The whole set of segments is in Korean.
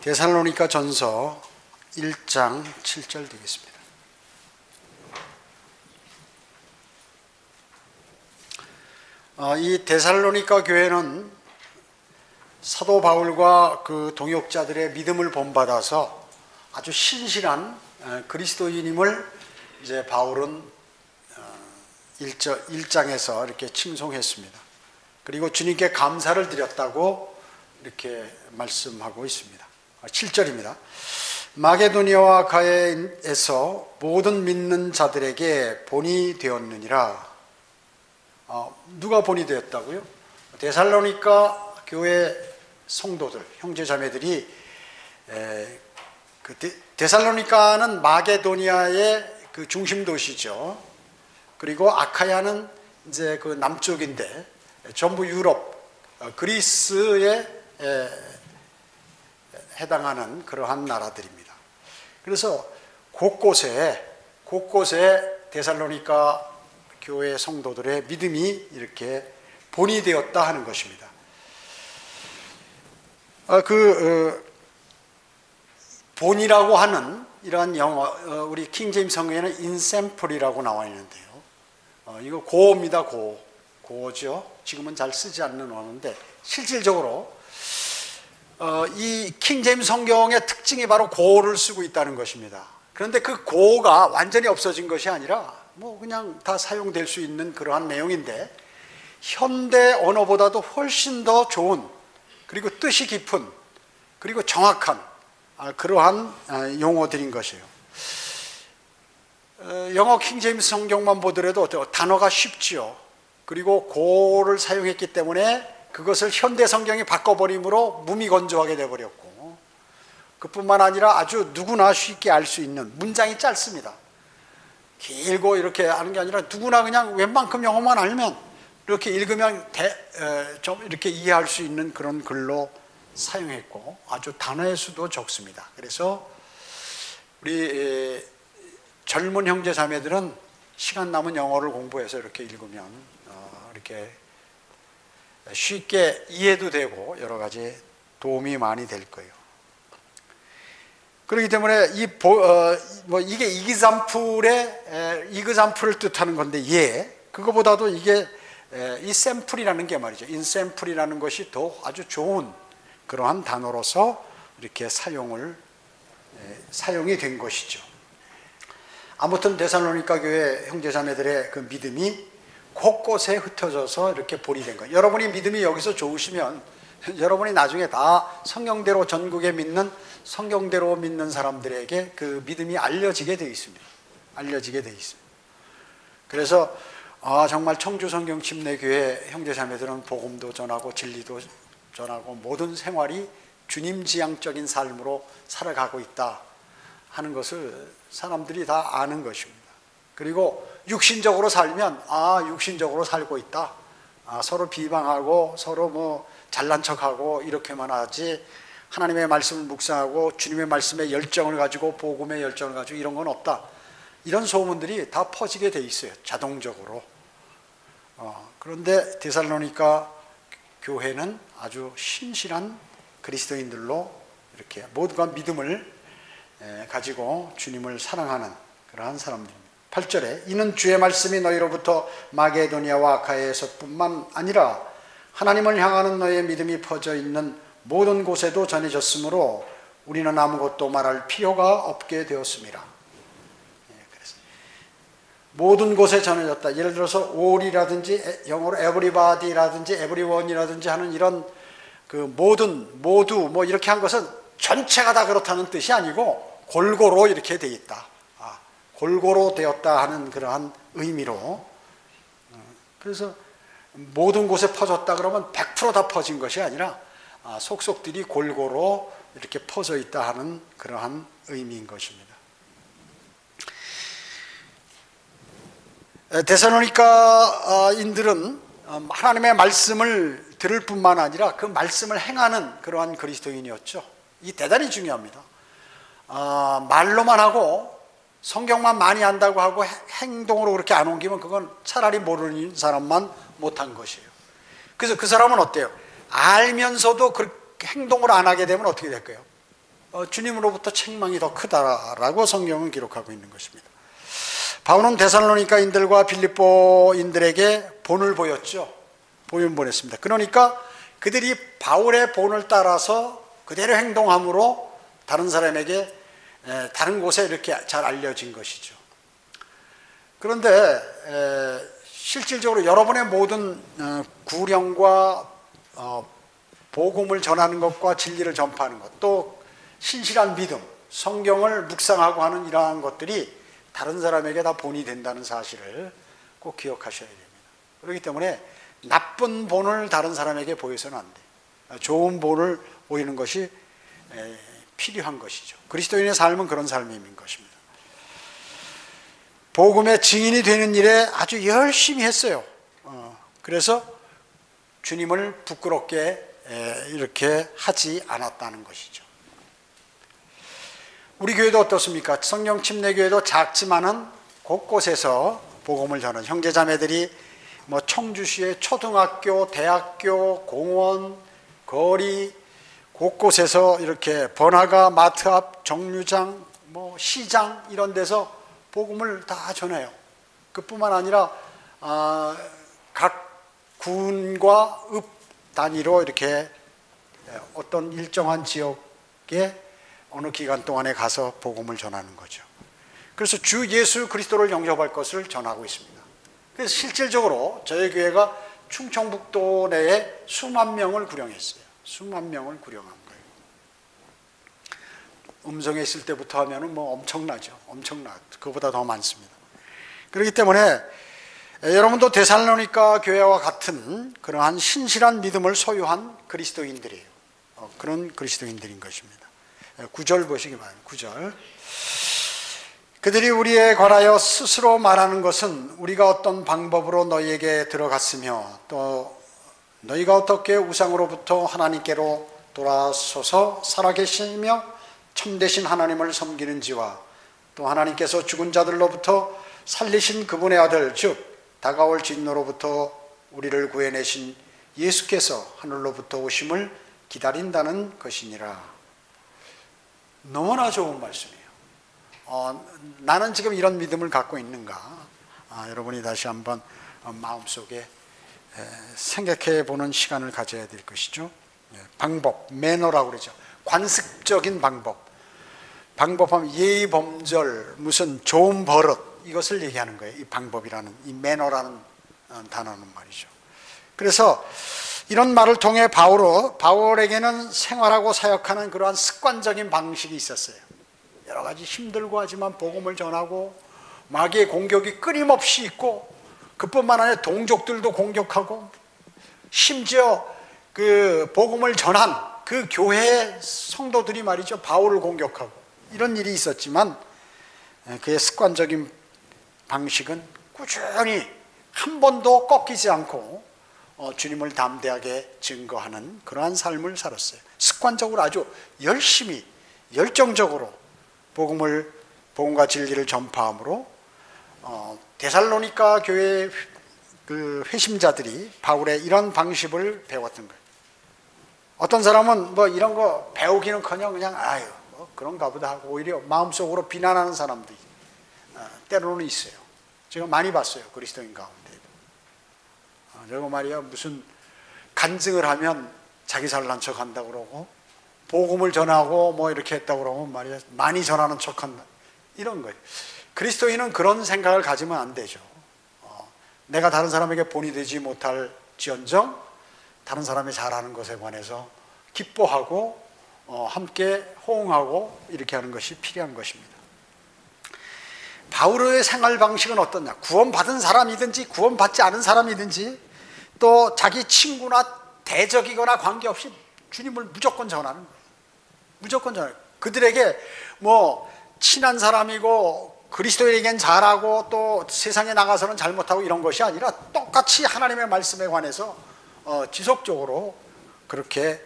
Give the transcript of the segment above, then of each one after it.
데살로니가 전서 1장 7절 되겠습니다. 이 데살로니가 교회는 사도 바울과 그 동역자들의 믿음을 본받아서 아주 신실한 그리스도인임을 이제 바울은 1장에서 이렇게 칭송했습니다. 그리고 주님께 감사를 드렸다고 이렇게 말씀하고 있습니다. 7절입니다. 마게도니아와 아카야에서 모든 믿는 자들에게 본이 되었느니라. 누가 본이 되었다고요? 데살로니가 교회 성도들, 형제자매들이 데살로니가는 마게도니아의 그 중심 도시죠. 그리고 아카야는 이제 그 남쪽인데 전부 유럽, 그리스에 해당하는 그러한 나라들입니다. 그래서 곳곳에 데살로니가 교회 성도들의 믿음이 이렇게 본이 되었다 하는 것입니다. 본이라고 하는 이러한 영어, 우리 킹제임스 성경에는 인샘플이라고 나와 있는데요. 이거 고어입니다. 고어죠. 지금은 잘 쓰지 않는 언어인데 실질적으로 이 킹제임스 성경의 특징이 바로 고어를 쓰고 있다는 것입니다. 그런데 그 고어가 완전히 없어진 것이 아니라 그냥 다 사용될 수 있는 그러한 내용인데 현대 언어보다도 훨씬 더 좋은, 그리고 뜻이 깊은, 그리고 정확한 그러한 용어들인 것이에요. 영어 킹제임스 성경만 보더라도 단어가 쉽지요. 그리고 고어를 사용했기 때문에 그것을 현대 성경이 바꿔버림으로 무미건조하게 되어버렸고, 그뿐만 아니라 아주 누구나 쉽게 알 수 있는, 문장이 짧습니다. 길고 이렇게 하는 게 아니라 누구나 그냥 웬만큼 영어만 알면 이렇게 읽으면 좀 이렇게 이해할 수 있는 그런 글로 사용했고, 아주 단어의 수도 적습니다. 그래서 우리 젊은 형제 자매들은 시간 남은 영어를 공부해서 이렇게 읽으면 이렇게 쉽게 이해도 되고 여러 가지 도움이 많이 될 거예요. 그렇기 때문에 이게 이그zam플을 뜻하는 건데, 그거보다도 이게 이 샘플이라는 게 말이죠. 인샘플이라는 것이 더 아주 좋은 그러한 단어로서 이렇게 사용이 된 것이죠. 아무튼 데살로니가 교회 형제자매들의 그 믿음이 곳곳에 흩어져서 이렇게 본이 된 거예요. 여러분이 믿음이 여기서 좋으시면 여러분이 나중에 다 성경대로 전국에 믿는, 성경대로 믿는 사람들에게 그 믿음이 알려지게 되어 있습니다. 그래서 정말 청주성경침례교회 형제자매들은 복음도 전하고 진리도 전하고 모든 생활이 주님 지향적인 삶으로 살아가고 있다 하는 것을 사람들이 다 아는 것입니다. 그리고 육신적으로 살면 육신적으로 살고 있다, 서로 비방하고 서로 잘난 척하고 이렇게만 하지, 하나님의 말씀을 묵상하고 주님의 말씀에 열정을 가지고 복음의 열정을 가지고 이런 건 없다, 이런 소문들이 다 퍼지게 돼 있어요, 자동적으로. 그런데 데살로니가 교회는 아주 신실한 그리스도인들로 이렇게 모두가 믿음을 가지고 주님을 사랑하는 그러한 사람들입니다. 8절에 이는 주의 말씀이 너희로부터 마게도니아와 아카야에서뿐만 아니라 하나님을 향하는 너희의 믿음이 퍼져 있는 모든 곳에도 전해졌으므로 우리는 아무것도 말할 필요가 없게 되었습니다. 그래서 모든 곳에 전해졌다. 예를 들어서 all이라든지 영어로 everybody라든지 everyone이라든지 하는 이런 그 모두 이렇게 한 것은 전체가 다 그렇다는 뜻이 아니고 골고루 이렇게 돼 있다, 골고루 되었다 하는 그러한 의미로. 그래서 모든 곳에 퍼졌다 그러면 100% 다 퍼진 것이 아니라 속속들이 골고루 이렇게 퍼져 있다 하는 그러한 의미인 것입니다. 데살로니가인들은 하나님의 말씀을 들을 뿐만 아니라 그 말씀을 행하는 그러한 그리스도인이었죠. 이 대단히 중요합니다. 말로만 하고 성경만 많이 안다고 하고 행동으로 그렇게 안 옮기면 그건 차라리 모르는 사람만 못한 것이에요. 그래서 그 사람은 어때요? 알면서도 그 행동을 안 하게 되면 어떻게 될까요? 주님으로부터 책망이 더 크다라고 성경은 기록하고 있는 것입니다. 바울은 데살로니가인들과 빌립보인들에게 본을 보였죠. 보면 보냈습니다. 그러니까 그들이 바울의 본을 따라서 그대로 행동함으로 다른 사람에게 다른 곳에 이렇게 잘 알려진 것이죠. 그런데 실질적으로 여러분의 모든 구령과 복음을 전하는 것과 진리를 전파하는 것, 또 신실한 믿음, 성경을 묵상하고 하는 이러한 것들이 다른 사람에게 다 본이 된다는 사실을 꼭 기억하셔야 됩니다. 그렇기 때문에 나쁜 본을 다른 사람에게 보여서는 안 돼요. 좋은 본을 보이는 것이 필요한 것이죠. 그리스도인의 삶은 그런 삶인 것입니다. 복음의 증인이 되는 일에 아주 열심히 했어요. 그래서 주님을 부끄럽게 이렇게 하지 않았다는 것이죠. 우리 교회도 어떻습니까? 성령 침례교회도 작지만은 곳곳에서 복음을 전하는 형제자매들이 뭐 청주시의 초등학교, 대학교, 공원, 거리 곳곳에서 이렇게 번화가, 마트 앞, 정류장, 뭐 시장 이런 데서 복음을 다 전해요. 그뿐만 아니라 각 군과 읍 단위로 이렇게 어떤 일정한 지역에 어느 기간 동안에 가서 복음을 전하는 거죠. 그래서 주 예수 그리스도를 영접할 것을 전하고 있습니다. 그래서 실질적으로 저희 교회가 충청북도 내에 수만 명을 구령했어요. 수만 명을 구령한 거예요. 음성에 있을 때부터 하면은 뭐 엄청나죠. 그보다 더 많습니다. 그렇기 때문에 여러분도 데살로니가 교회와 같은 그러한 신실한 믿음을 소유한 그리스도인들이에요. 그런 그리스도인들인 것입니다. 9절 보시기 바랍니다. 9절. 그들이 우리에 관하여 스스로 말하는 것은 우리가 어떤 방법으로 너희에게 들어갔으며 또 너희가 어떻게 우상으로부터 하나님께로 돌아서서 살아계시며 참되신 하나님을 섬기는지와 또 하나님께서 죽은 자들로부터 살리신 그분의 아들 즉 다가올 진노로부터 우리를 구해내신 예수께서 하늘로부터 오심을 기다린다는 것이니라. 너무나 좋은 말씀이에요. 나는 지금 이런 믿음을 갖고 있는가? 여러분이 다시 한번 마음속에 생각해 보는 시간을 가져야 될 것이죠. 방법, 매너라고 그러죠. 관습적인 방법하면 예의 범절, 무슨 좋은 버릇 이것을 얘기하는 거예요. 이 방법이라는, 이 매너라는 단어는 말이죠. 그래서 이런 말을 통해 바울에게는 생활하고 사역하는 그러한 습관적인 방식이 있었어요. 여러 가지 힘들고 하지만 복음을 전하고 마귀의 공격이 끊임없이 있고 그뿐만 아니라 동족들도 공격하고 심지어 그 복음을 전한 그 교회의 성도들이 말이죠 바울을 공격하고 이런 일이 있었지만 그의 습관적인 방식은 꾸준히 한 번도 꺾이지 않고 주님을 담대하게 증거하는 그러한 삶을 살았어요. 습관적으로 아주 열심히 열정적으로 복음과 진리를 전파함으로 데살로니가 교회 그 회심자들이 바울의 이런 방식을 배웠던 거예요. 어떤 사람은 뭐 이런 거 배우기는커녕 그냥 아유 뭐 그런가 보다 하고 오히려 마음속으로 비난하는 사람들이 때로는 있어요. 제가 많이 봤어요. 그리스도인 가운데도. 저거 말이야 무슨 간증을 하면 자기 잘난 척 한다고 그러고 복음을 전하고 뭐 이렇게 했다고 그러면 말이야 많이 전하는 척 한다 이런 거예요. 그리스도인은 그런 생각을 가지면 안 되죠. 내가 다른 사람에게 본이 되지 못할지언정 다른 사람이 잘하는 것에 관해서 기뻐하고 함께 호응하고 이렇게 하는 것이 필요한 것입니다. 바울의 생활 방식은 어떻냐? 구원받은 사람이든지 구원받지 않은 사람이든지 또 자기 친구나 대적이거나 관계없이 주님을 무조건 전하는 거예요. 무조건 전하는 거예요. 그들에게 뭐 친한 사람이고 그리스도인에겐 잘하고 또 세상에 나가서는 잘못하고 이런 것이 아니라 똑같이 하나님의 말씀에 관해서 지속적으로 그렇게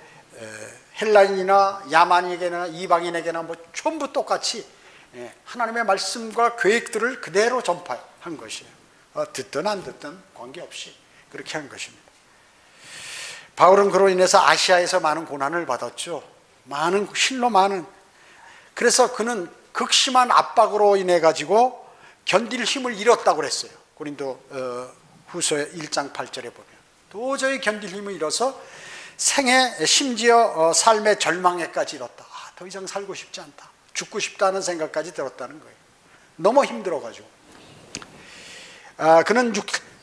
헬라인이나 야만에게나 이방인에게나 뭐 전부 똑같이 하나님의 말씀과 계획들을 그대로 전파한 것이에요. 듣든 안 듣든 관계없이 그렇게 한 것입니다. 바울은 그로 인해서 아시아에서 많은 고난을 받았죠. 실로 많은 그래서 그는 극심한 압박으로 인해 가지고 견딜 힘을 잃었다고 그랬어요. 고린도 후서 1장 8절에 보면 도저히 견딜 힘을 잃어서 생애, 심지어 삶의 절망에까지 이뤘다. 더 이상 살고 싶지 않다, 죽고 싶다는 생각까지 들었다는 거예요. 너무 힘들어가지고. 그는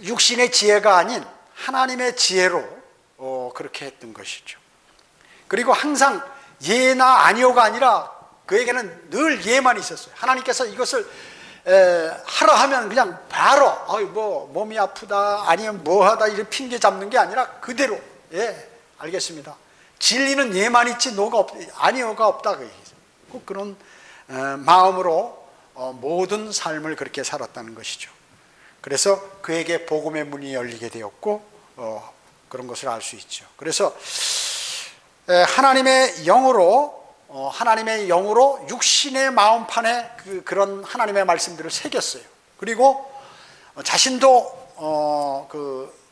육신의 지혜가 아닌 하나님의 지혜로 그렇게 했던 것이죠. 그리고 항상 예나 아니오가 아니라 그에게는 늘 예만 있었어요. 하나님께서 이것을 하라 하면 그냥 바로 몸이 아프다 아니면 뭐하다 이렇게 핑계 잡는 게 아니라 그대로 알겠습니다. 진리는 예만 있지 아니오가 없다. 꼭 그런 마음으로 모든 삶을 그렇게 살았다는 것이죠. 그래서 그에게 복음의 문이 열리게 되었고 그런 것을 알 수 있죠. 그래서 하나님의 영으로 육신의 마음판에 그런 하나님의 말씀들을 새겼어요. 그리고 자신도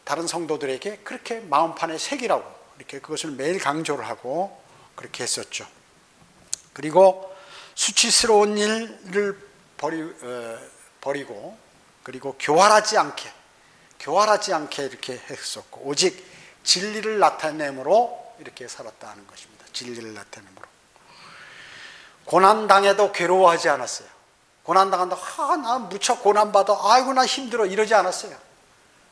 다른 성도들에게 그렇게 마음판에 새기라고 이렇게 그것을 매일 강조를 하고 그렇게 했었죠. 그리고 수치스러운 일을 버리고 그리고 교활하지 않게 이렇게 했었고 오직 진리를 나타내므로 이렇게 살았다 하는 것입니다. 진리를 나타내므로. 고난당해도 괴로워하지 않았어요. 고난당한다, 나 무척 고난받아, 아이고 나 힘들어 이러지 않았어요.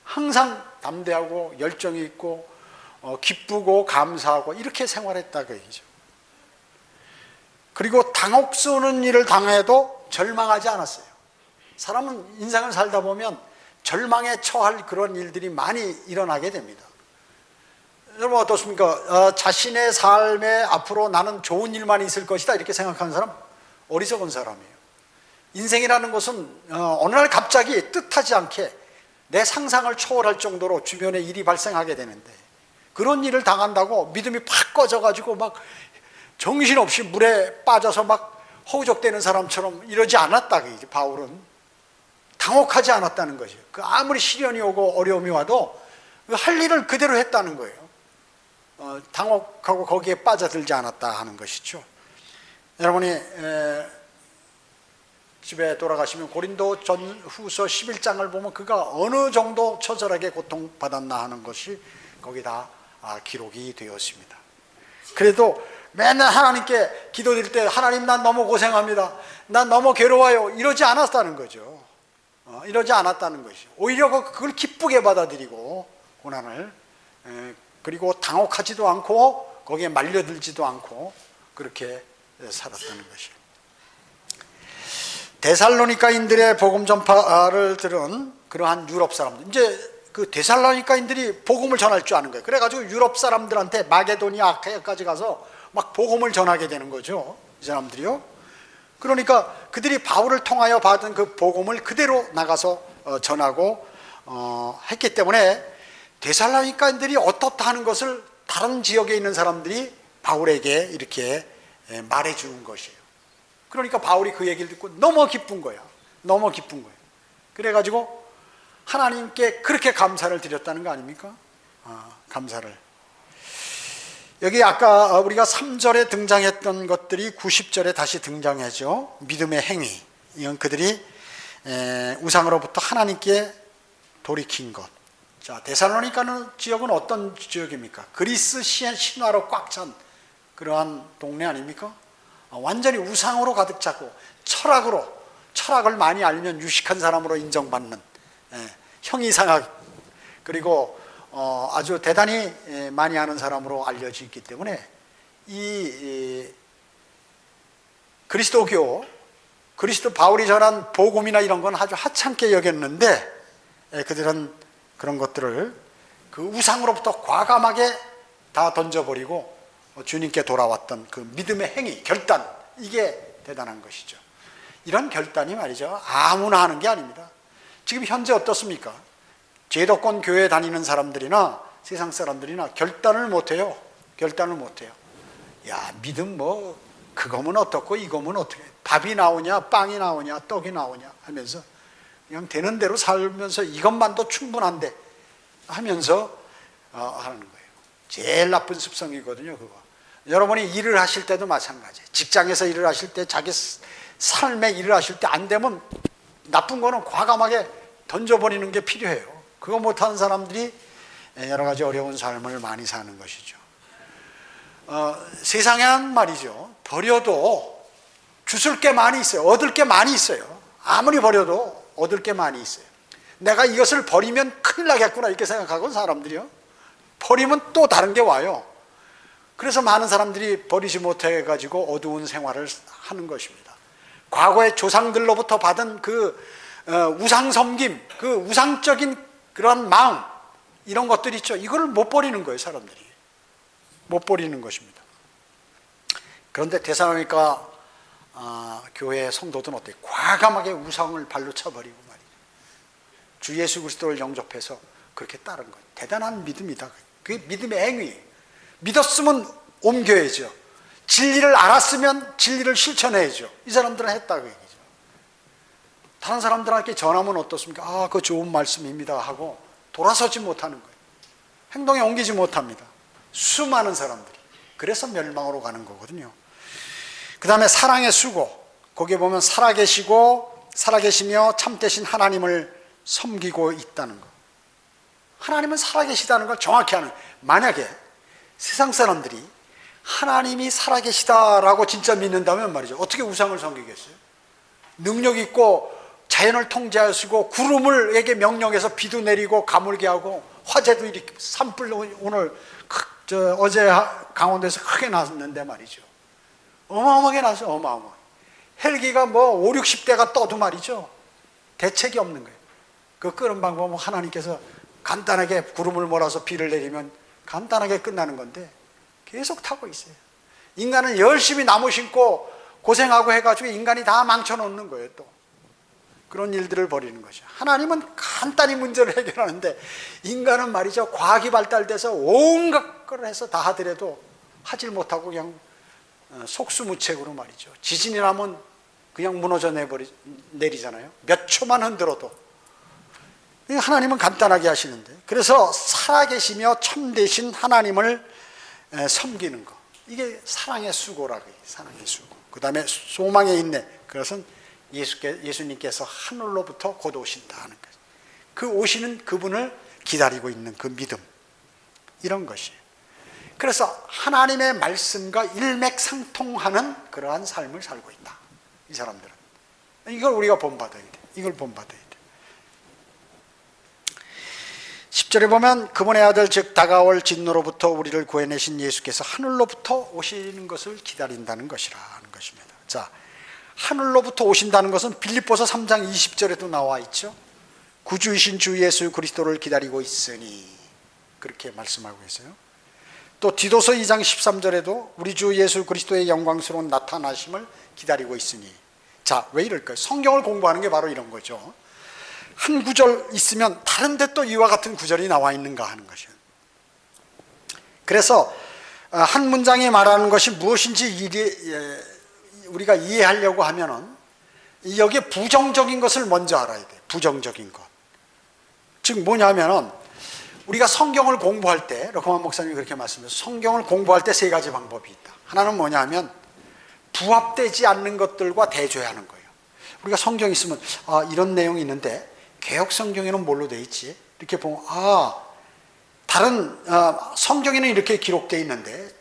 항상 담대하고 열정이 있고 기쁘고 감사하고 이렇게 생활했다 그 얘기죠. 그리고 당혹스러운 일을 당해도 절망하지 않았어요. 사람은 인생을 살다 보면 절망에 처할 그런 일들이 많이 일어나게 됩니다. 여러분 어떻습니까? 자신의 삶에 앞으로 나는 좋은 일만 있을 것이다 이렇게 생각하는 사람 어리석은 사람이에요. 인생이라는 것은 어느 날 갑자기 뜻하지 않게 내 상상을 초월할 정도로 주변에 일이 발생하게 되는데 그런 일을 당한다고 믿음이 팍 꺼져가지고 막 정신없이 물에 빠져서 막 허우적대는 사람처럼 이러지 않았다. 바울은 당혹하지 않았다는 거죠. 아무리 시련이 오고 어려움이 와도 할 일을 그대로 했다는 거예요. 당혹하고 거기에 빠져들지 않았다 하는 것이죠. 여러분이 집에 돌아가시면 고린도 전후서 11장을 보면 그가 어느 정도 처절하게 고통받았나 하는 것이 거기다 기록이 되었습니다. 그래도 맨날 하나님께 기도드릴 때 하나님 난 너무 고생합니다, 난 너무 괴로워요 이러지 않았다는 거죠. 이러지 않았다는 것이죠. 오히려 그걸 기쁘게 받아들이고 고난을 그리고 당혹하지도 않고 거기에 말려들지도 않고 그렇게 살았다는 것이에요. 데살로니가인들의 복음 전파를 들은 그러한 유럽 사람들, 이제 그 데살로니가인들이 복음을 전할 줄 아는 거예요. 그래가지고 유럽 사람들한테 마게도니아 아카야까지 가서 막 복음을 전하게 되는 거죠. 이 사람들이요. 그러니까 그들이 바울을 통하여 받은 그 복음을 그대로 나가서 전하고 했기 때문에 데살로니가인들이 어떻다 하는 것을 다른 지역에 있는 사람들이 바울에게 이렇게 말해주는 것이에요. 그러니까 바울이 그 얘기를 듣고 너무 기쁜 거야. 너무 기쁜 거예요. 그래가지고 하나님께 그렇게 감사를 드렸다는 거 아닙니까? 감사를. 여기 아까 우리가 3절에 등장했던 것들이 90절에 다시 등장하죠. 믿음의 행위. 이건 그들이 우상으로부터 하나님께 돌이킨 것. 자, 데살로니가 지역은 어떤 지역입니까? 그리스 신화로 꽉 찬 그러한 동네 아닙니까? 완전히 우상으로 가득 차고 철학을 많이 알면 유식한 사람으로 인정받는 형이상학, 그리고 아주 대단히 많이 아는 사람으로 알려져 있기 때문에 이 그리스도 바울이 전한 복음이나 이런 건 아주 하찮게 여겼는데 그들은 그런 것들을 그 우상으로부터 과감하게 다 던져버리고 주님께 돌아왔던 그 믿음의 행위, 결단, 이게 대단한 것이죠. 이런 결단이 말이죠, 아무나 하는 게 아닙니다. 지금 현재 어떻습니까? 제도권 교회 다니는 사람들이나 세상 사람들이나 결단을 못해요. 결단을 못해요. 야, 믿음 뭐 그거면 어떻고 이거면 어떻게, 밥이 나오냐 빵이 나오냐 떡이 나오냐 하면서 그냥 되는 대로 살면서 이것만도 충분한데 하면서 하는 거예요. 제일 나쁜 습성이거든요, 그거. 여러분이 일을 하실 때도 마찬가지예요. 직장에서 일을 하실 때, 자기 삶에 일을 하실 때 안 되면 나쁜 거는 과감하게 던져버리는 게 필요해요. 그거 못하는 사람들이 여러 가지 어려운 삶을 많이 사는 것이죠. 세상에는 말이죠, 버려도 주술 게 많이 있어요. 얻을 게 많이 있어요. 아무리 버려도 얻을 게 많이 있어요. 내가 이것을 버리면 큰일 나겠구나 이렇게 생각하고 사람들이요, 버리면 또 다른 게 와요. 그래서 많은 사람들이 버리지 못해가지고 어두운 생활을 하는 것입니다. 과거의 조상들로부터 받은 그 우상 섬김, 그 우상적인 그런 마음, 이런 것들 있죠. 이걸 못 버리는 거예요. 사람들이 못 버리는 것입니다. 그런데 데살로니가 교회 성도들은 어때요? 과감하게 우상을 발로 쳐버리고 말이죠, 주 예수 그리스도를 영접해서 그렇게 따른 거예요. 대단한 믿음이다. 그게 믿음의 행위예요. 믿었으면 옮겨야죠. 진리를 알았으면 진리를 실천해야죠. 이 사람들은 했다고 얘기죠. 다른 사람들한테 전하면 어떻습니까? 아, 그거 좋은 말씀입니다 하고 돌아서지 못하는 거예요. 행동에 옮기지 못합니다. 수많은 사람들이. 그래서 멸망으로 가는 거거든요. 그 다음에 사랑의 수고. 거기에 보면 살아계시며 참되신 하나님을 섬기고 있다는 거. 하나님은 살아계시다는 걸 정확히 아는. 만약에 세상 사람들이 하나님이 살아계시다라고 진짜 믿는다면 말이죠, 어떻게 우상을 섬기겠어요? 능력 있고 자연을 통제하시고 구름을에게 명령해서 비도 내리고 가물게 하고 화재도 이렇게 산불, 오늘 어제 강원도에서 크게 났는데 말이죠, 어마어마하게 났어요. 어마어마하게. 헬기가 뭐 5, 60대가 떠도 말이죠, 대책이 없는 거예요. 그 끄는 방법은 하나님께서 간단하게 구름을 몰아서 비를 내리면 간단하게 끝나는 건데 계속 타고 있어요. 인간은 열심히 나무 심고 고생하고 해가지고 인간이 다 망쳐놓는 거예요. 또 그런 일들을 벌이는 것이죠. 하나님은 간단히 문제를 해결하는데 인간은 말이죠, 과학이 발달돼서 온갖 걸 해서 다 하더라도 하질 못하고 그냥 속수무책으로 말이죠, 지진이 나면 그냥 무너져 내리잖아요. 몇 초만 흔들어도. 하나님은 간단하게 하시는데, 그래서 살아계시며 참되신 하나님을 섬기는 것, 이게 사랑의 수고라고 해요. 사랑의 수고. 그 다음에 소망의 인내. 그것은 예수님께서 하늘로부터 곧 오신다 하는 것. 그 오시는 그분을 기다리고 있는 그 믿음, 이런 것이에요. 그래서 하나님의 말씀과 일맥상통하는 그러한 삶을 살고 있다, 이 사람들은. 이걸 우리가 본받아야 돼. 이걸 본받아야 돼. 10절에 보면 그분의 아들 즉 다가올 진노로부터 우리를 구해내신 예수께서 하늘로부터 오시는 것을 기다린다는 것이라 하는 것입니다. 자, 하늘로부터 오신다는 것은 빌립보서 3장 20절에도 나와 있죠. 구주이신 주 예수 그리스도를 기다리고 있으니, 그렇게 말씀하고 있어요. 또 디도서 2장 13절에도 우리 주 예수 그리스도의 영광스러운 나타나심을 기다리고 있으니. 자, 왜 이럴까요? 성경을 공부하는 게 바로 이런 거죠. 한 구절 있으면 다른 데 또 이와 같은 구절이 나와 있는가 하는 것이에요. 그래서 한 문장이 말하는 것이 무엇인지 우리가 이해하려고 하면은 여기에 부정적인 것을 먼저 알아야 돼요. 부정적인 것. 즉 뭐냐면은 우리가 성경을 공부할 때, 러커만 목사님이 그렇게 말씀하셨어요. 성경을 공부할 때 세 가지 방법이 있다. 하나는 뭐냐면 부합되지 않는 것들과 대조하는 거예요. 우리가 성경이 있으면 이런 내용이 있는데 개역 성경에는 뭘로 돼 있지? 이렇게 보면 다른 성경에는 이렇게 기록되어 있는데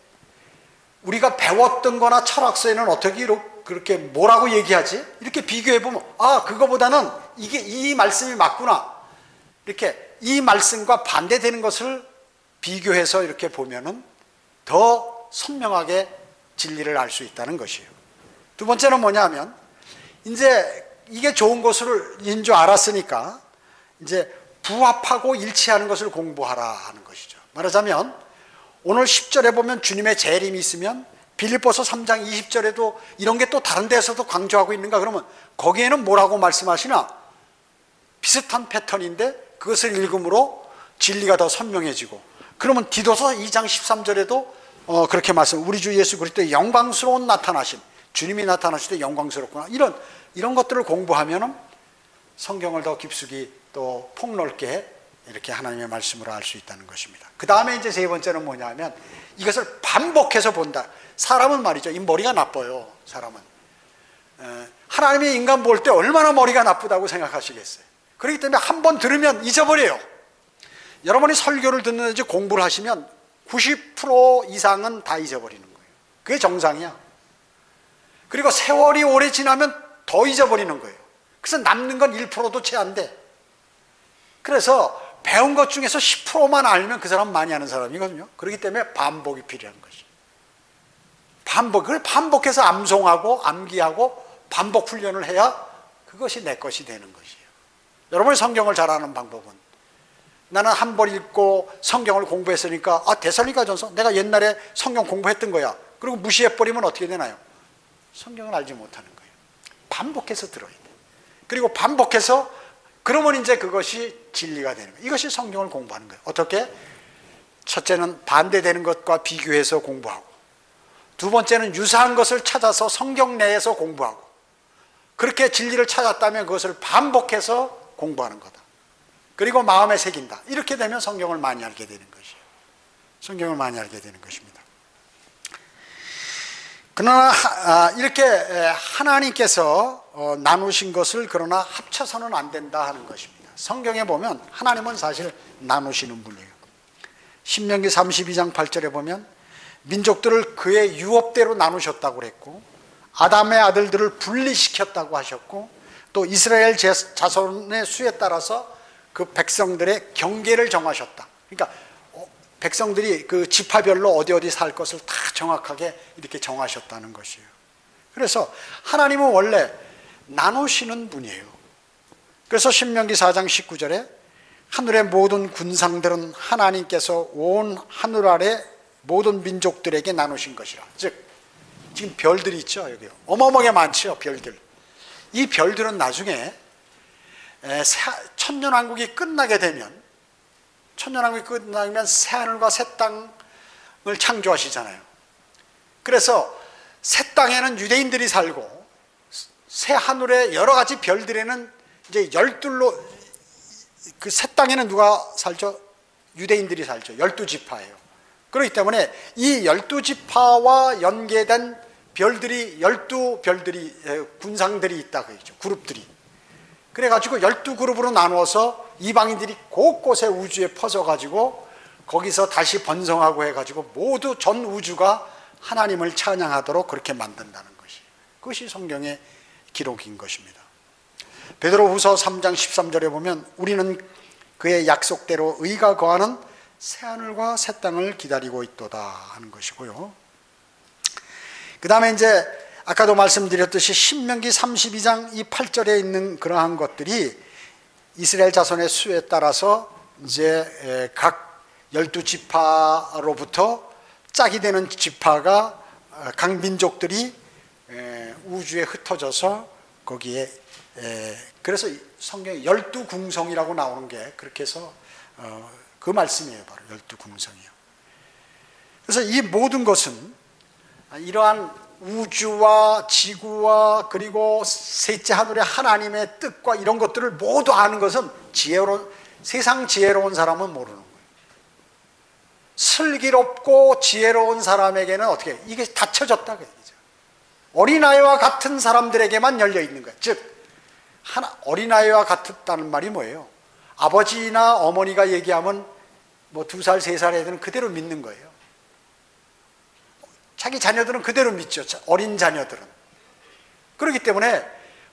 우리가 배웠던 거나 철학서에는 어떻게 그렇게 뭐라고 얘기하지? 이렇게 비교해 보면 그거보다는 이 말씀이 맞구나. 이렇게 이 말씀과 반대되는 것을 비교해서 이렇게 보면은 더 선명하게 진리를 알 수 있다는 것이에요. 두 번째는 뭐냐면 이제 이게 좋은 것인 줄 알았으니까 이제 부합하고 일치하는 것을 공부하라 하는 것이죠. 말하자면 오늘 10절에 보면 주님의 재림이 있으면 빌립보서 3장 20절에도 이런 게 또 다른 데서도 강조하고 있는가? 그러면 거기에는 뭐라고 말씀하시나? 비슷한 패턴인데 그것을 읽음으로 진리가 더 선명해지고, 그러면 디도서 2장 13절에도 그렇게 말씀, 우리 주 예수 그리스도의 영광스러운 나타나심, 주님이 나타나실 때 영광스럽구나, 이런 것들을 공부하면 성경을 더 깊숙이 또 폭넓게 이렇게 하나님의 말씀으로 알 수 있다는 것입니다. 그 다음에 이제 세 번째는 뭐냐면 이것을 반복해서 본다. 사람은 말이죠, 이 머리가 나빠요. 사람은 하나님의 인간 볼 때 얼마나 머리가 나쁘다고 생각하시겠어요. 그렇기 때문에 한 번 들으면 잊어버려요. 여러분이 설교를 듣는지 공부를 하시면 90% 이상은 다 잊어버리는 거예요. 그게 정상이야. 그리고 세월이 오래 지나면 더 잊어버리는 거예요. 그래서 남는 건 1%도 채 안 돼. 그래서 배운 것 중에서 10%만 알면 그 사람은 많이 아는 사람이거든요. 그렇기 때문에 반복이 필요한 것이죠. 그걸 반복해서 암송하고 암기하고 반복 훈련을 해야 그것이 내 것이 되는 것이에요. 여러분이 성경을 잘 아는 방법은, 나는 한 번 읽고 성경을 공부했으니까 데살로니가전서 내가 옛날에 성경 공부했던 거야. 그리고 무시해버리면 어떻게 되나요? 성경을 알지 못하는 거예요. 반복해서 들어야 돼. 그리고 반복해서, 그러면 이제 그것이 진리가 되는 거예요. 이것이 성경을 공부하는 거예요. 어떻게? 첫째는 반대되는 것과 비교해서 공부하고, 두 번째는 유사한 것을 찾아서 성경 내에서 공부하고, 그렇게 진리를 찾았다면 그것을 반복해서 공부하는 거다. 그리고 마음에 새긴다. 이렇게 되면 성경을 많이 알게 되는 것이에요. 성경을 많이 알게 되는 것입니다. 그러나 이렇게 하나님께서 나누신 것을 그러나 합쳐서는 안 된다 하는 것입니다. 성경에 보면 하나님은 사실 나누시는 분이에요. 신명기 32장 8절에 보면 민족들을 그의 유업대로 나누셨다고 그랬고, 아담의 아들들을 분리시켰다고 하셨고, 또 이스라엘 자손의 수에 따라서 그 백성들의 경계를 정하셨다. 그러니까 백성들이 그 지파별로 어디 살 것을 다 정확하게 이렇게 정하셨다는 것이에요. 그래서 하나님은 원래 나누시는 분이에요. 그래서 신명기 4장 19절에 하늘의 모든 군상들은 하나님께서 온 하늘 아래 모든 민족들에게 나누신 것이라. 즉 지금 별들이 있죠. 여기 어마어마하게 많죠. 별들. 이 별들은 나중에 천년왕국이 끝나게 되면, 천년왕국이 끝나면 새하늘과 새 땅을 창조하시잖아요. 그래서 새 땅에는 유대인들이 살고, 새 하늘의 여러 가지 별들에는 이제 그 새 땅에는 누가 살죠? 유대인들이 살죠. 12지파예요. 그렇기 때문에 이 12지파와 연계된 별들이, 12별들이, 군상들이 있다 그러죠. 그룹들이. 그래가지고 12그룹으로 나누어서 이방인들이 곳곳에 우주에 퍼져가지고 거기서 다시 번성하고 해가지고 모두 전 우주가 하나님을 찬양하도록 그렇게 만든다는 것이, 그것이 성경의 기록인 것입니다. 베드로후서 3장 13절에 보면 우리는 그의 약속대로 의가 거하는 새하늘과 새 땅을 기다리고 있도다 하는 것이고요. 그 다음에 이제 아까도 말씀드렸듯이 신명기 32장 이 8절에 있는 그러한 것들이 이스라엘 자손의 수에 따라서 이제 각 12지파로부터 짝이 되는 지파가, 각 민족들이 우주에 흩어져서 거기에, 그래서 성경에 12궁성이라고 나오는 게 그렇게 해서 그 말씀이에요. 바로 12궁성이요. 그래서 이 모든 것은 이러한 우주와 지구와 그리고 셋째 하늘의 하나님의 뜻과 이런 것들을 모두 아는 것은 세상 지혜로운 사람은 모르는 거예요. 슬기롭고 지혜로운 사람에게는 어떻게, 이게 닫혀졌다 그 얘기죠. 어린아이와 같은 사람들에게만 열려 있는 거예요. 즉 어린아이와 같았다는 말이 뭐예요? 아버지나 어머니가 얘기하면 뭐 2살, 3살 애들은 그대로 믿는 거예요. 자기 자녀들은 그대로 믿죠. 어린 자녀들은. 그렇기 때문에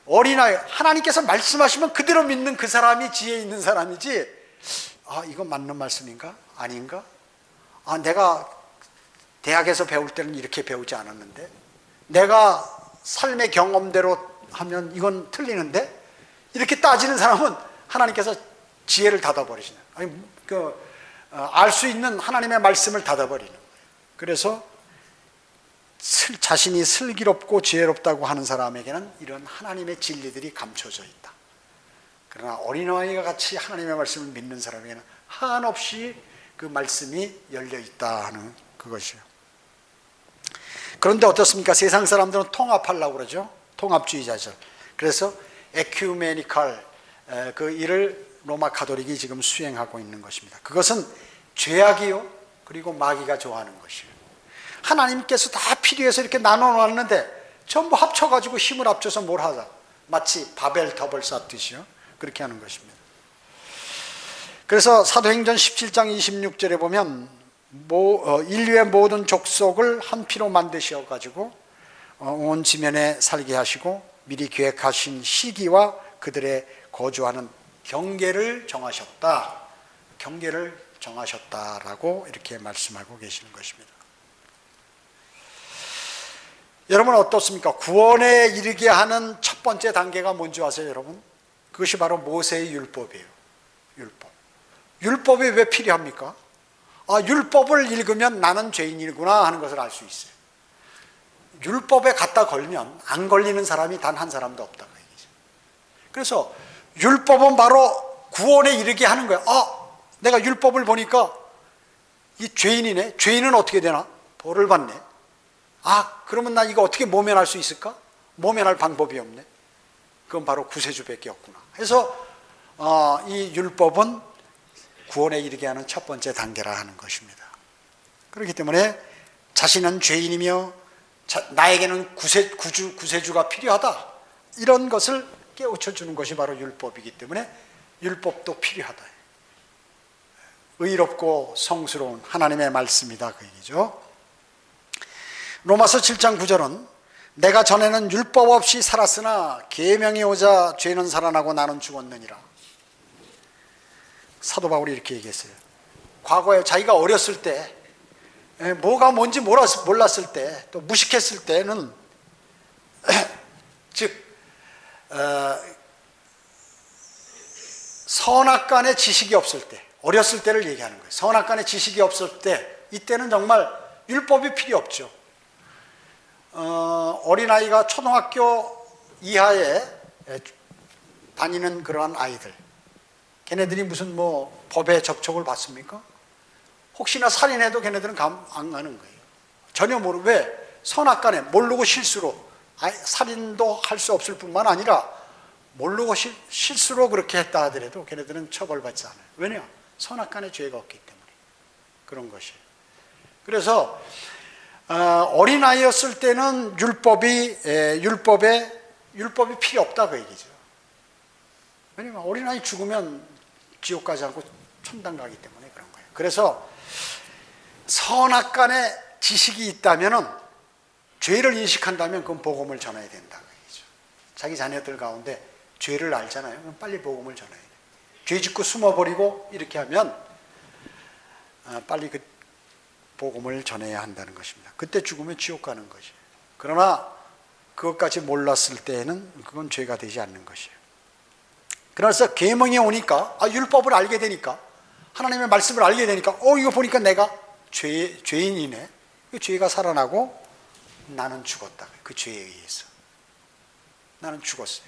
어린아이, 하나님께서 말씀하시면 그대로 믿는 그 사람이 지혜 있는 사람이지, 이건 맞는 말씀인가? 아닌가? 내가 대학에서 배울 때는 이렇게 배우지 않았는데, 내가 삶의 경험대로 하면 이건 틀리는데, 이렇게 따지는 사람은 하나님께서 지혜를 닫아버리시는, 알 수 있는 하나님의 말씀을 닫아버리는 거예요. 그래서 자신이 슬기롭고 지혜롭다고 하는 사람에게는 이런 하나님의 진리들이 감춰져 있다. 그러나 어린아이가 같이 하나님의 말씀을 믿는 사람에게는 한없이 그 말씀이 열려 있다 하는 그것이요. 그런데 어떻습니까? 세상 사람들은 통합하려고 그러죠. 통합주의자죠. 그래서 에큐메니컬, 그 일을 로마 가톨릭이 지금 수행하고 있는 것입니다. 그것은 죄악이요, 그리고 마귀가 좋아하는 것이에요. 하나님께서 다 필요해서 이렇게 나눠놨는데 전부 합쳐가지고 힘을 합쳐서 뭘 하자, 마치 바벨탑을 쌓듯이요, 그렇게 하는 것입니다. 그래서 사도행전 17장 26절에 보면 인류의 모든 족속을 한 피로 만드셔가지고 온 지면에 살게 하시고 미리 계획하신 시기와 그들의 거주하는 경계를 정하셨다. 경계를 정하셨다라고 이렇게 말씀하고 계시는 것입니다. 여러분 어떻습니까? 구원에 이르게 하는 첫 번째 단계가 뭔지 아세요, 여러분? 그것이 바로 모세의 율법이에요. 율법. 율법이 왜 필요합니까? 율법을 읽으면 나는 죄인이구나 하는 것을 알 수 있어요. 율법에 갖다 걸면 안 걸리는 사람이 단 한 사람도 없다고 얘기죠. 그래서 율법은 바로 구원에 이르게 하는 거야. 내가 율법을 보니까 이 죄인이네. 죄인은 어떻게 되나? 벌을 받네. 그러면 나 이거 어떻게 모면할 수 있을까? 모면할 방법이 없네. 그건 바로 구세주밖에 없구나. 그래서 이 율법은 구원에 이르게 하는 첫 번째 단계라 하는 것입니다. 그렇기 때문에 자신은 죄인이며 나에게는 구세주가 필요하다, 이런 것을 깨우쳐주는 것이 바로 율법이기 때문에 율법도 필요하다. 의롭고 성스러운 하나님의 말씀이다, 그 얘기죠. 로마서 7장 9절은 내가 전에는 율법 없이 살았으나 계명이 오자 죄는 살아나고 나는 죽었느니라. 사도 바울이 이렇게 얘기했어요. 과거에 자기가 어렸을 때, 뭐가 뭔지 몰랐을 때, 또 무식했을 때는 즉 선악간의 지식이 없을 때, 어렸을 때를 얘기하는 거예요. 선악간의 지식이 없을 때, 이때는 정말 율법이 필요 없죠. 어린아이가 초등학교 이하에 다니는 그러한 아이들, 걔네들이 무슨 법에 접촉을 받습니까? 혹시나 살인해도 걔네들은 안 가는 거예요. 전혀 모르고. 왜? 선악간에 모르고 실수로, 살인도 할 수 없을 뿐만 아니라 모르고 실수로 그렇게 했다 하더라도 걔네들은 처벌받지 않아요. 왜냐? 선악간에 죄가 없기 때문에 그런 것이에요. 그래서 어린아이였을 때는 율법이 필요 없다, 그 얘기죠. 왜냐면 어린아이 죽으면 지옥 가지 않고 천당 가기 때문에 그런 거예요. 그래서 선악간에 지식이 있다면은, 죄를 인식한다면 그건 복음을 전해야 된다, 그 얘기죠. 자기 자녀들 가운데 죄를 알잖아요. 그럼 빨리 복음을 전해야 돼요. 죄 짓고 숨어버리고 이렇게 하면 빨리 그 복음을 전해야 한다는 것입니다. 그때 죽으면 지옥 가는 것이에요. 그러나 그것까지 몰랐을 때에는 그건 죄가 되지 않는 것이에요. 그래서 계명이 오니까, 율법을 알게 되니까, 하나님의 말씀을 알게 되니까, 이거 보니까 내가 죄인이네. 그 죄가 살아나고 나는 죽었다. 그 죄에 의해서 나는 죽었어요.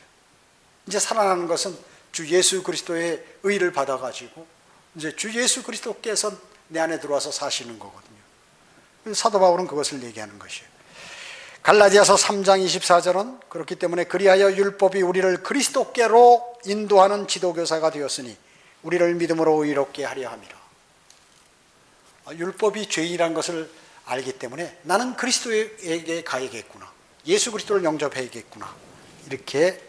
이제 살아나는 것은 주 예수 그리스도의 의를 받아가지고 이제 주 예수 그리스도께서 내 안에 들어와서 사시는 거거든요. 사도 바울은 그것을 얘기하는 것이에요. 갈라디아서 3장 24절은 그렇기 때문에 그리하여 율법이 우리를 그리스도께로 인도하는 지도교사가 되었으니 우리를 믿음으로 의롭게 하려 함이라. 율법이 죄인이라는 것을 알기 때문에 나는 그리스도에게 가야겠구나, 예수 그리스도를 영접해야겠구나, 이렇게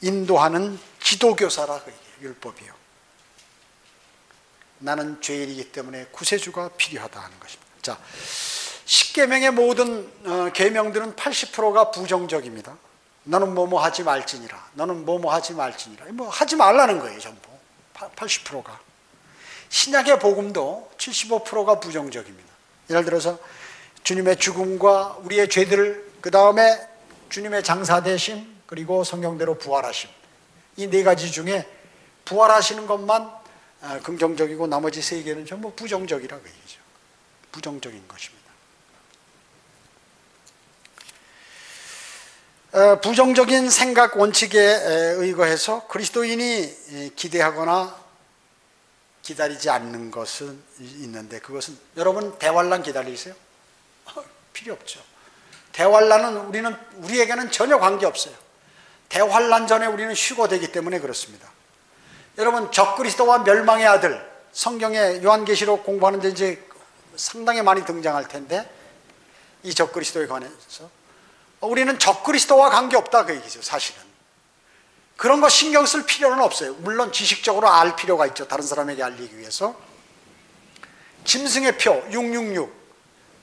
인도하는 지도교사라, 그 얘기예요. 율법이요. 나는 죄인이기 때문에 구세주가 필요하다 하는 것입니다. 자, 10계명의 모든 계명들은 80%가 부정적입니다. 너는 뭐뭐 하지 말지니라, 너는 뭐뭐 하지 말지니라, 하지 말라는 거예요. 전부 80%가. 신약의 복음도 75%가 부정적입니다. 예를 들어서 주님의 죽음과 우리의 죄들, 그 다음에 주님의 장사되심, 그리고 성경대로 부활하심, 이 네 가지 중에 부활하시는 것만 긍정적이고 나머지 세 개는 전부 부정적이라고 얘기죠. 부정적인 것입니다. 부정적인 생각 원칙에 의거해서 그리스도인이 기대하거나 기다리지 않는 것은 있는데, 그것은 여러분 대환란 기다리세요? 필요 없죠. 대환란은 우리에게는 전혀 관계없어요. 대환란 전에 우리는 휴거되기 때문에 그렇습니다. 여러분 적그리스도와 멸망의 아들, 성경에 요한계시록 공부하는데 이제 상당히 많이 등장할 텐데, 이 적그리스도에 관해서 우리는 적그리스도와 관계없다 그 얘기죠. 사실은 그런 거 신경 쓸 필요는 없어요. 물론 지식적으로 알 필요가 있죠. 다른 사람에게 알리기 위해서. 짐승의 표 666,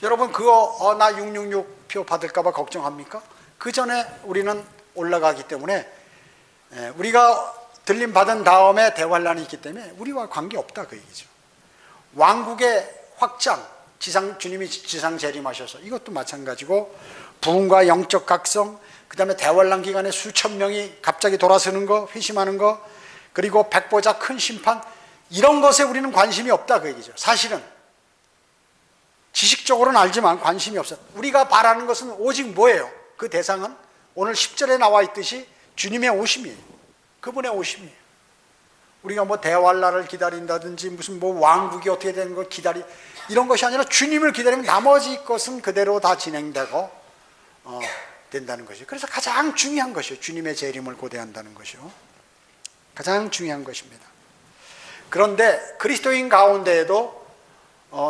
여러분 그거 나 666 표 받을까 봐 걱정합니까? 그 전에 우리는 올라가기 때문에, 우리가 들림 받은 다음에 대환란이 있기 때문에 우리와 관계없다 그 얘기죠. 왕국의 확장, 주님이 지상 재림하셔서 이것도 마찬가지고, 부흥과 영적 각성, 그 다음에 대환란 기간에 수천 명이 갑자기 돌아서는 거, 회심하는 거, 그리고 백보자 큰 심판, 이런 것에 우리는 관심이 없다 그 얘기죠. 사실은 지식적으로는 알지만 관심이 없어. 우리가 바라는 것은 오직 뭐예요? 그 대상은 오늘 10절에 나와 있듯이 주님의 오심이에요. 그분의 오심이에요. 우리가 뭐 대환란을 기다린다든지 무슨 뭐 왕국이 어떻게 되는 걸 이런 것이 아니라 주님을 기다리면 나머지 것은 그대로 다 진행되고 된다는 것이죠. 그래서 가장 중요한 것이요, 주님의 재림을 고대한다는 것이요, 가장 중요한 것입니다. 그런데 그리스도인 가운데에도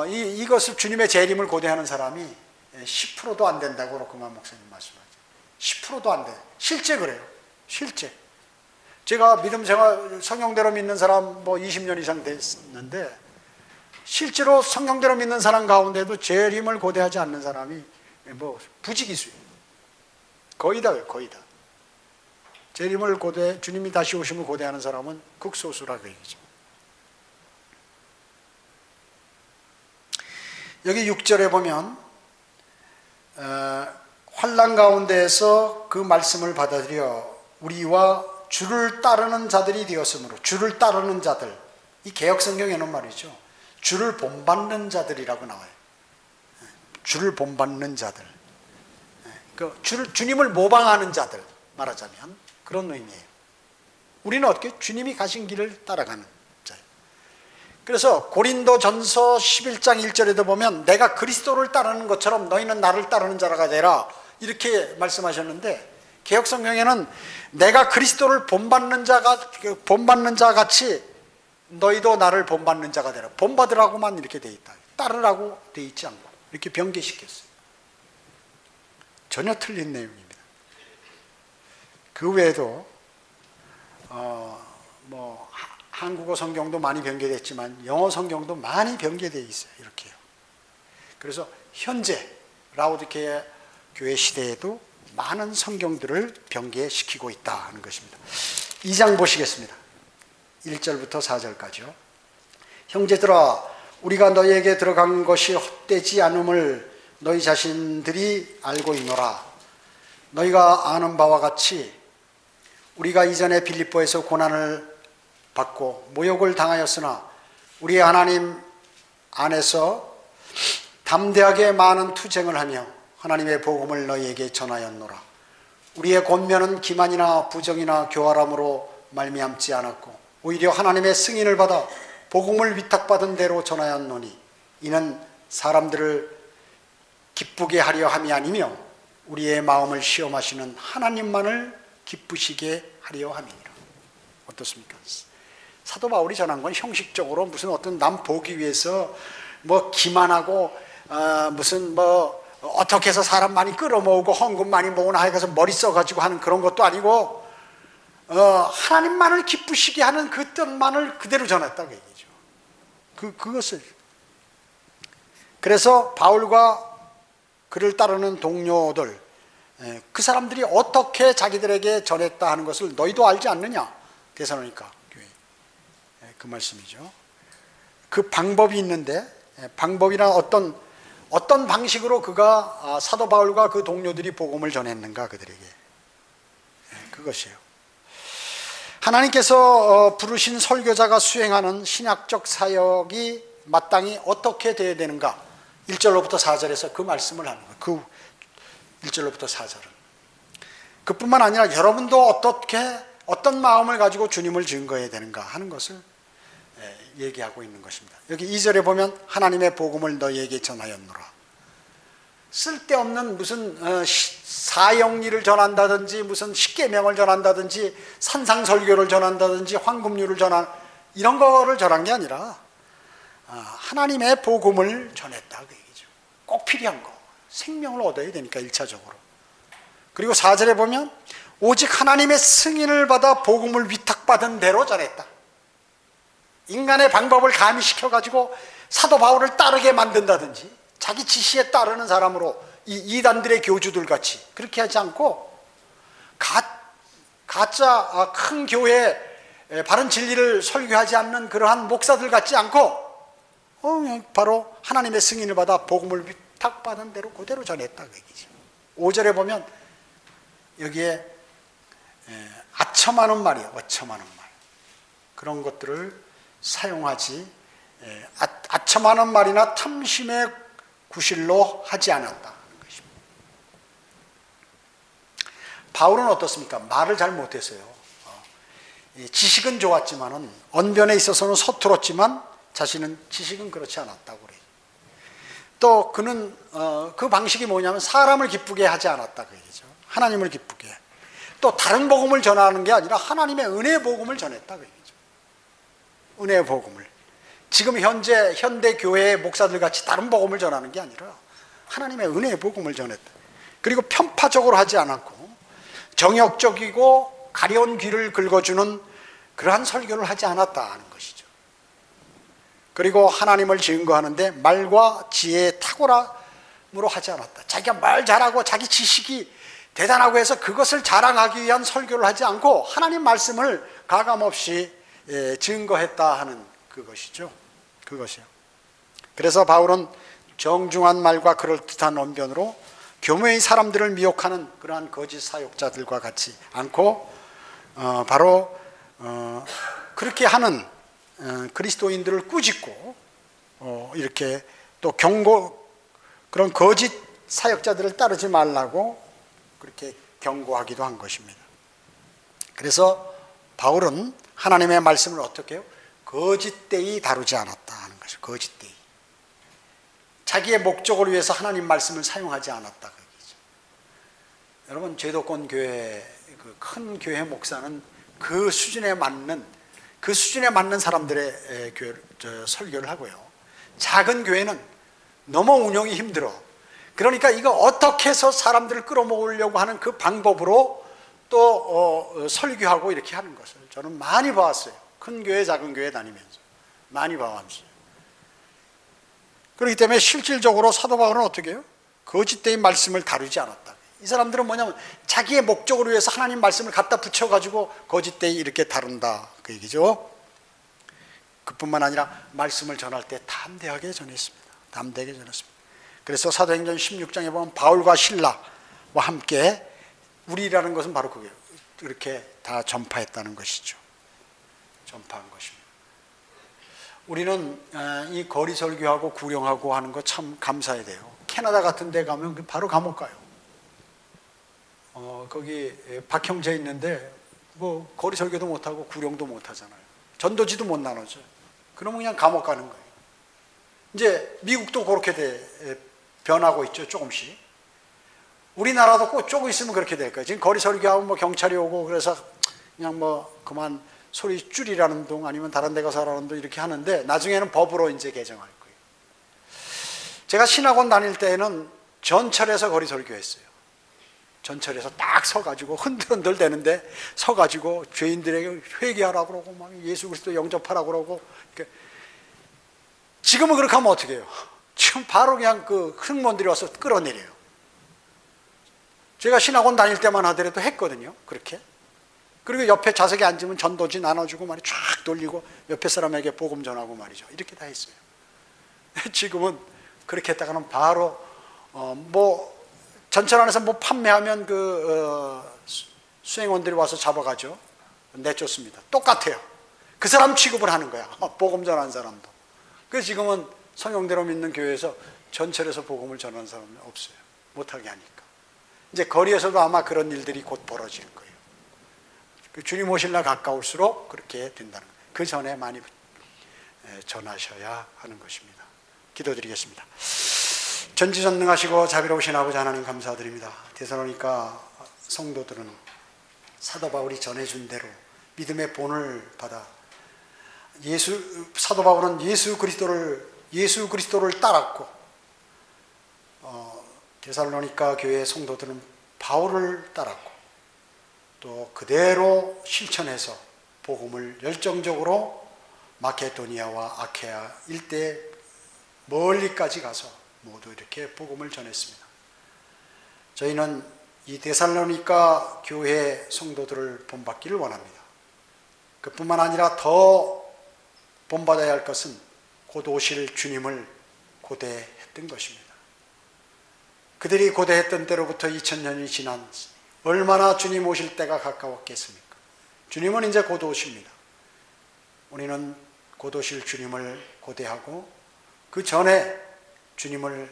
이것을 주님의 재림을 고대하는 사람이 10%도 안 된다고 로크만 목사님 말씀하죠. 10%도 안 돼. 실제 그래요. 실제. 제가 믿음 생활 성경대로 믿는 사람 뭐 20년 이상 됐는데, 실제로 성경대로 믿는 사람 가운데도 재림을 고대하지 않는 사람이 뭐 부지기수예요. 거의 다요, 거의 다. 재림을 고대, 주님이 다시 오심을 고대하는 사람은 극소수라고 얘기죠. 여기 6절에 보면 환난 가운데에서 그 말씀을 받아들여 우리와 주를 따르는 자들이 되었으므로, 주를 따르는 자들, 이 개역성경에는 말이죠, 주를 본받는 자들이라고 나와요. 주를 본받는 자들, 주님을 모방하는 자들, 말하자면 그런 의미예요. 우리는 어떻게? 주님이 가신 길을 따라가는 자예요. 그래서 고린도전서 11장 1절에도 보면 내가 그리스도를 따르는 것처럼 너희는 나를 따르는 자가 되라, 이렇게 말씀하셨는데, 개역성경에는 내가 그리스도를 본받는 자 같이 너희도 나를 본받는 자가 되라, 본받으라고만 이렇게 돼 있다, 따르라고 돼 있지 않고 이렇게 변개시켰어요. 전혀 틀린 내용입니다. 그 외에도 뭐 한국어 성경도 많이 변개됐지만 영어 성경도 많이 변개되어 있어요. 이렇게요. 그래서 현재 라오디케아 교회 시대에도 많은 성경들을 변개시키고 있다 하는 것입니다. 2장 보시겠습니다. 1절부터 4절까지요. 형제들아, 우리가 너희에게 들어간 것이 헛되지 않음을 너희 자신들이 알고 있노라. 너희가 아는 바와 같이 우리가 이전에 빌립보에서 고난을 받고 모욕을 당하였으나 우리 하나님 안에서 담대하게 많은 투쟁을 하며 하나님의 복음을 너희에게 전하였노라. 우리의 권면은 기만이나 부정이나 교활함으로 말미암지 않았고 오히려 하나님의 승인을 받아 복음을 위탁받은 대로 전하였노니 이는 사람들을 기쁘게 하려 함이 아니며 우리의 마음을 시험하시는 하나님만을 기쁘시게 하려 함이니라. 어떻습니까? 사도 바울이 전한 건 형식적으로 무슨 어떤 남 보기 위해서 뭐 기만하고 무슨 뭐 어떻게 해서 사람 많이 끌어모으고 헌금 많이 모으나 해서 머리 써가지고 하는 그런 것도 아니고 하나님만을 기쁘시게 하는 그 뜻만을 그대로 전했다고 얘기죠. 그것을. 그래서 바울과 그를 따르는 동료들, 그 사람들이 어떻게 자기들에게 전했다 하는 것을 너희도 알지 않느냐? 데살로니가 교회. 그 말씀이죠. 그 방법이 있는데, 방법이란 어떤 방식으로 그가 사도 바울과 그 동료들이 복음을 전했는가 그들에게. 그것이에요. 하나님께서 부르신 설교자가 수행하는 신학적 사역이 마땅히 어떻게 되어야 되는가? 1절로부터 4절에서 그 말씀을 하는 거예요. 그 1절로부터 4절은. 그뿐만 아니라 여러분도 어떤 마음을 가지고 주님을 증거해야 되는가 하는 것을 얘기하고 있는 것입니다. 여기 2절에 보면 하나님의 복음을 너희에게 전하였노라. 쓸데없는 무슨 사형리를 전한다든지 무슨 십계명을 전한다든지 산상설교를 전한다든지 황금률을 이런 거를 전한 게 아니라 하나님의 복음을 전했다 그 얘기죠. 꼭 필요한 거, 생명을 얻어야 되니까 1차적으로. 그리고 4절에 보면 오직 하나님의 승인을 받아 복음을 위탁받은 대로 전했다. 인간의 방법을 가미시켜가지고 사도 바울을 따르게 만든다든지 자기 지시에 따르는 사람으로 이 이단들의 교주들 같이 그렇게 하지 않고 가짜 큰 교회 바른 진리를 설교하지 않는 그러한 목사들 같지 않고 바로 하나님의 승인을 받아 복음을 위탁받은 대로 그대로 전했다 그 얘기죠. 5절에 보면 여기에 아첨하는 말이에요. 어첨하는 말. 그런 것들을 사용하지 아첨하는 말이나 탐심의 구실로 하지 않았다 하는 것입니다. 바울은 어떻습니까? 말을 잘 못했어요. 지식은 좋았지만은 언변에 있어서는 서툴었지만 자신은 지식은 그렇지 않았다고 그래요. 또 그는 그 방식이 뭐냐면 사람을 기쁘게 하지 않았다 그 얘기죠. 하나님을 기쁘게. 또 다른 복음을 전하는 게 아니라 하나님의 은혜의 복음을 전했다 그 얘기죠. 은혜의 복음을. 지금 현대 교회의 목사들 같이 다른 복음을 전하는 게 아니라 하나님의 은혜의 복음을 전했다. 그리고 편파적으로 하지 않았고 정역적이고 가려운 귀를 긁어주는 그러한 설교를 하지 않았다 하는 것이죠. 그리고 하나님을 증거하는데 말과 지혜의 탁월함으로 하지 않았다. 자기가 말 잘하고 자기 지식이 대단하고 해서 그것을 자랑하기 위한 설교를 하지 않고 하나님 말씀을 가감없이 증거했다 하는 그것이죠. 그것이요. 그래서 바울은 정중한 말과 그럴듯한 언변으로 교회의 사람들을 미혹하는 그러한 거짓 사역자들과 같이 않고 바로 그렇게 하는 그리스도인들을 꾸짖고 이렇게 또 그런 거짓 사역자들을 따르지 말라고 그렇게 경고하기도 한 것입니다. 그래서 바울은 하나님의 말씀을 어떻게 해요? 거짓되이 다루지 않았다 하는 것이죠. 거짓되이. 자기의 목적을 위해서 하나님 말씀을 사용하지 않았다 그 얘기죠. 여러분 제도권 교회 큰 교회 목사는 그 수준에 맞는 사람들의 설교를 하고요. 작은 교회는 너무 운영이 힘들어. 그러니까 이거 어떻게 해서 사람들을 끌어모으려고 하는 그 방법으로 또 설교하고 이렇게 하는 것을 저는 많이 봐왔어요. 큰 교회 작은 교회 다니면서 많이 봐왔어요. 그렇기 때문에 실질적으로 사도 바울은 어떻게 해요? 거짓된 말씀을 다루지 않았다. 이 사람들은 뭐냐면 자기의 목적을 위해서 하나님 말씀을 갖다 붙여가지고 거짓되이 이렇게 다룬다 그 얘기죠. 그뿐만 아니라 말씀을 전할 때 담대하게 전했습니다. 담대하게 전했습니다. 그래서 사도행전 16장에 보면 바울과 실라와 함께 우리라는 것은 바로 그게요. 이렇게 다 전파했다는 것이죠. 전파한 것입니다. 우리는 이 거리 설교하고 구령하고 하는 거 참 감사해야 돼요. 캐나다 같은 데 가면 바로 감옥 가요. 거기 박형제 있는데 뭐 거리 설교도 못하고 구령도 못하잖아요. 전도지도 못 나눠줘요. 그러면 그냥 감옥 가는 거예요. 이제 미국도 그렇게 변하고 있죠. 조금씩. 우리나라도 꼭 조금 있으면 그렇게 될 거예요. 지금 거리 설교하고 뭐 경찰이 오고 그래서 그냥 뭐 그만 소리 줄이라는 동 아니면 다른 데 가서 하라는 동 이렇게 하는데 나중에는 법으로 이제 개정할 거예요. 제가 신학원 다닐 때에는 전철에서 거리 설교했어요. 전철에서 딱 서가지고 흔들흔들 대는데 서가지고 죄인들에게 회개하라고 그러고 막 예수 그리스도 영접하라고 그러고. 지금은 그렇게 하면 어떻게 해요? 지금 바로 그냥 그 승무원들이 와서 끌어내려요. 제가 신학원 다닐 때만 하더라도 했거든요. 그렇게. 그리고 옆에 좌석에 앉으면 전도지 나눠주고 말이 쫙 돌리고 옆에 사람에게 복음 전하고 말이죠. 이렇게 다 했어요. 지금은 그렇게 했다가는 바로 뭐 전철 안에서 뭐 판매하면 수행원들이 와서 잡아가죠. 내쫓습니다. 똑같아요. 그 사람 취급을 하는 거야. 복음 전하는 사람도. 그래서 지금은 성령대로 믿는 교회에서 전철에서 복음을 전하는 사람은 없어요. 못하게 하니까. 이제 거리에서도 아마 그런 일들이 곧 벌어질 거예요. 주님 오실 날 가까울수록 그렇게 된다는 거예요. 그 전에 많이 전하셔야 하는 것입니다. 기도드리겠습니다. 전지전능하시고 자비로우신 아버지 하나님 감사드립니다. 데살로니가 성도들은 사도 바울이 전해준 대로 믿음의 본을 받아 사도 바울은 예수 그리스도를 따랐고 데살로니가 교회 성도들은 바울을 따랐고 또 그대로 실천해서 복음을 열정적으로 마케도니아와 아케아 일대 멀리까지 가서 모두 이렇게 복음을 전했습니다. 저희는 이 데살로니가 교회 성도들을 본받기를 원합니다. 그뿐만 아니라 더 본받아야 할 것은 곧 오실 주님을 고대했던 것입니다. 그들이 고대했던 때로부터 2000년이 지난 얼마나 주님 오실 때가 가까웠겠습니까? 주님은 이제 곧 오십니다. 우리는 곧 오실 주님을 고대하고 그 전에 주님의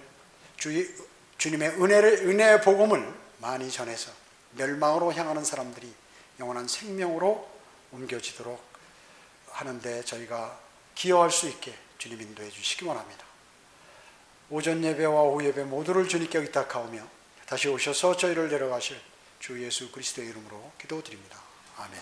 은혜의 복음을 많이 전해서 멸망으로 향하는 사람들이 영원한 생명으로 옮겨지도록 하는데 저희가 기여할 수 있게 주님 인도해 주시기 원합니다. 오전 예배와 오후 예배 모두를 주님께 의탁하오며 다시 오셔서 저희를 데려가실 주 예수 그리스도의 이름으로 기도드립니다. 아멘.